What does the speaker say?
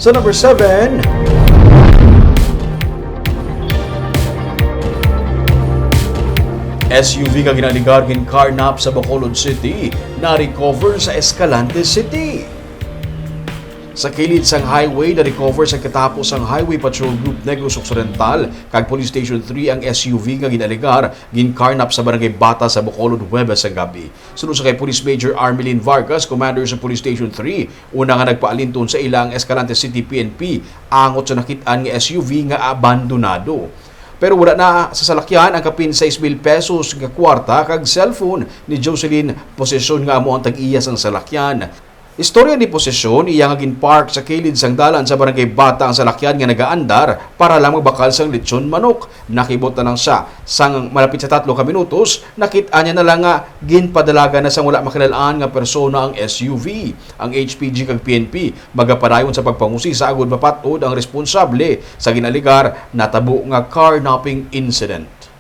Sa number 7, SUV nga ginaligar Gin-carnap sa Bacolod City na-recover sa Escalante City. Sa kilid sang highway, na-recover sa katapos ang Highway Patrol Group Negros Occidental kag Police Station 3 ang SUV nga ginaligar Gin-carnap sa Barangay Bata sa Bacolod, Huwebes sa gabi. Sunod sa kay Police Major Armelin Vargas, Commander sa Police Station 3, una nga nagpaalinton sa ilang Escalante City PNP angot sa nakit-an nga SUV nga abandonado. Pero wala na sa salakyan ang kapin 6,000 pesos nga kwarta kag cellphone ni Jocelyn posesyon nga amo ang tag-iya sang salakyan. Istorya ni posesyon iya nga ginpark sa kilid sang dalan sa Barangay Bata ang salakyan nga nagaandar para lang magbakal sang lechon manok. Nakibot na lang siya sang malapit sa 3 ka minutos, nakit-an niya na lang nga ginpadalaga na sang wala makilalaan nga persona ang SUV. Ang HPG kag PNP magapadayon sa pagpangusi sa agud mapatod ang responsable sa ginaligar natabo nga carnapping incident.